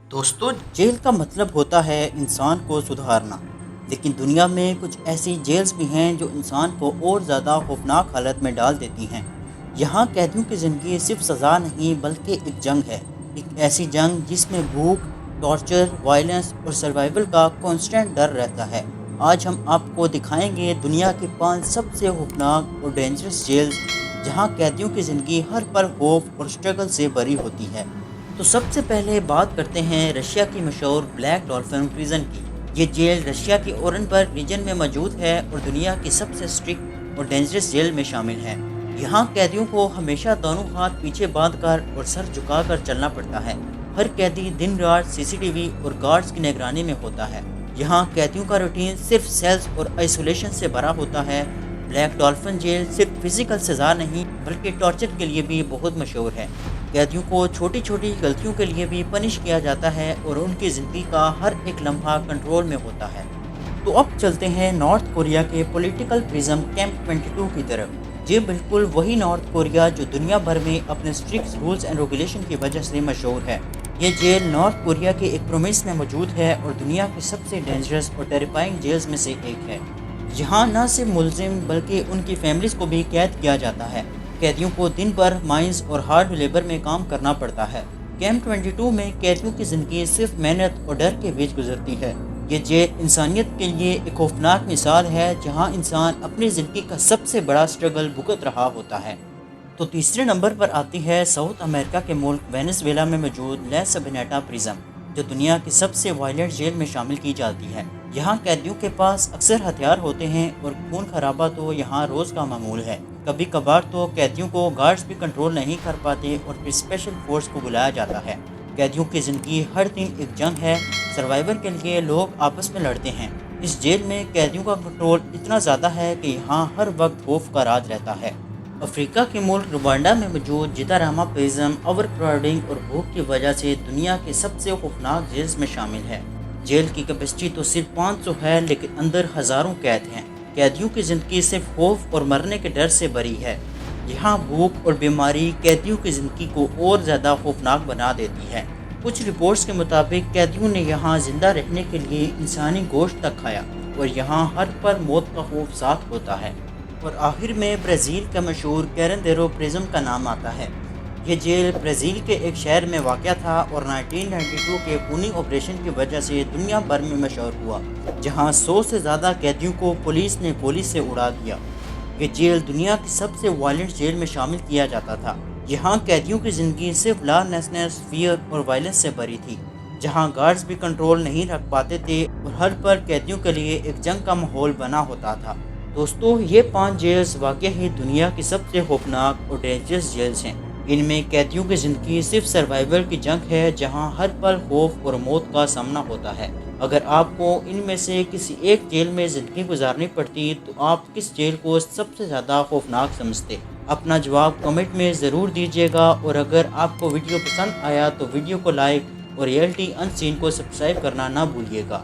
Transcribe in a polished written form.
दोस्तों, जेल का मतलब होता है इंसान को सुधारना। लेकिन दुनिया में कुछ ऐसी जेल्स भी हैं जो इंसान को और ज़्यादा खौफनाक हालत में डाल देती हैं। यहाँ कैदियों की ज़िंदगी सिर्फ सज़ा नहीं बल्कि एक जंग है। एक ऐसी जंग जिसमें भूख, टॉर्चर, वायलेंस और सर्वाइवल का कांस्टेंट डर रहता है। आज हम आपको दिखाएंगे दुनिया की 5 सबसे खौफनाक और डेंजरस जेल्स जहाँ कैदियों की ज़िंदगी हर पल खौफ और स्ट्रगल से भरी होती है। तो सबसे पहले बात करते हैं रशिया की मशहूर ब्लैक डॉल्फिन प्रिजन की। ये जेल रशिया के ओरेनबर्ग रीजन में मौजूद है और दुनिया की सबसे स्ट्रिक्ट और डेंजरस जेल में शामिल है। यहाँ कैदियों को हमेशा दोनों हाथ पीछे बांधकर और सर झुकाकर चलना पड़ता है। हर कैदी दिन रात सीसीटीवी और गार्ड्स की निगरानी में होता है। यहाँ कैदियों का रूटीन सिर्फ सेल्स और आइसोलेशन से भरा होता है। ब्लैक डॉल्फिन जेल सिर्फ फिजिकल सज़ा नहीं बल्कि टॉर्चर के लिए भी बहुत मशहूर है। कैदियों को छोटी छोटी गलतियों के लिए भी पनिश किया जाता है और उनकी ज़िंदगी का हर एक लम्हा कंट्रोल में होता है। तो अब चलते हैं नॉर्थ कोरिया के पॉलिटिकल प्रिजन कैंप 22 की तरफ। ये बिल्कुल वही नॉर्थ कोरिया जो दुनिया भर में अपने स्ट्रिक्ट रूल्स एंड रेगुलेशन की वजह से मशहूर है। ये जेल नॉर्थ कोरिया के एक प्रोविंस में मौजूद है और दुनिया की सबसे डेंजरस और टेरिफाइंग जेल्स में से एक है। यहाँ न सिर्फ मुलजिम बल्कि उनकी फैमिलीज़ को भी कैद किया जाता है। कैदियों को दिन भर माइंस और हार्ड लेबर में काम करना पड़ता है। कैंप 22 में कैदियों की ज़िंदगी सिर्फ मेहनत और डर के बीच गुजरती है। ये जेल इंसानियत के लिए एक खौफनाक मिसाल है जहाँ इंसान अपनी ज़िंदगी का सबसे बड़ा स्ट्रगल भुगत रहा होता है। तो तीसरे नंबर पर आती है साउथ अमेरिका के मुल्क वेनेजुएला में मौजूद ला सबनेटा प्रिजन, जो दुनिया की सबसे वायलेंट जेल में शामिल की जाती है। यहाँ कैदियों के पास अक्सर हथियार होते हैं और खून खराबा तो यहाँ रोज़ का मामूल है। कभी कभार तो कैदियों को गार्ड्स भी कंट्रोल नहीं कर पाते और फिर स्पेशल फोर्स को बुलाया जाता है। कैदियों की ज़िंदगी हर दिन एक जंग है। सर्वाइवर के लिए लोग आपस में लड़ते हैं। इस जेल में कैदियों का कंट्रोल इतना ज़्यादा है कि यहाँ हर वक्त खौफ का राज रहता है। अफ्रीका के मुल्क रुवांडा में मौजूद जितारामा प्रिजन ओवर क्राउडिंग और भूख की वजह से दुनिया के सबसे खौफनाक जेल्स में शामिल है। जेल की कैपेसिटी तो सिर्फ 500 है लेकिन अंदर हज़ारों कैद हैं। कैदियों की ज़िंदगी सिर्फ खौफ और मरने के डर से भरी है। यहाँ भूख और बीमारी कैदियों की ज़िंदगी को और ज़्यादा खौफनाक बना देती है। कुछ रिपोर्ट्स के मुताबिक कैदियों ने यहाँ ज़िंदा रहने के लिए इंसानी गोश्त तक खाया और यहाँ हर पल मौत का खौफ साथ होता है। और आखिर में ब्राज़ील का मशहूर कैरेंदेरो प्रिजन का नाम आता है। ये जेल ब्राज़ील के एक शहर में वाक़या था और 1992 के खूनी ऑपरेशन की वजह से दुनिया भर में मशहूर हुआ, जहां 100 से ज़्यादा कैदियों को पुलिस ने गोली से उड़ा दिया। ये जेल दुनिया की सबसे वायलेंट जेल में शामिल किया जाता था। यहाँ कैदियों की ज़िंदगी सिर्फ लॉलेसनेस, फियर और वायलेंस से भरी थी, जहाँ गार्ड्स भी कंट्रोल नहीं रख पाते थे और हर पल कैदियों के लिए एक जंग का माहौल बना होता था। दोस्तों, ये 5 जेल्स वाकई ही दुनिया की सबसे खौफनाक और डेंजरस जेल्स हैं। इनमें कैदियों की ज़िंदगी सिर्फ सर्वाइवल की जंग है जहां हर पल खौफ और मौत का सामना होता है। अगर आपको इनमें से किसी एक जेल में ज़िंदगी गुजारनी पड़ती तो आप किस जेल को सबसे ज़्यादा खौफनाक समझते? अपना जवाब कमेंट में ज़रूर दीजिएगा और अगर आपको वीडियो पसंद आया तो वीडियो को लाइक और रियलिटी अनसीन को सब्सक्राइब करना ना भूलिएगा।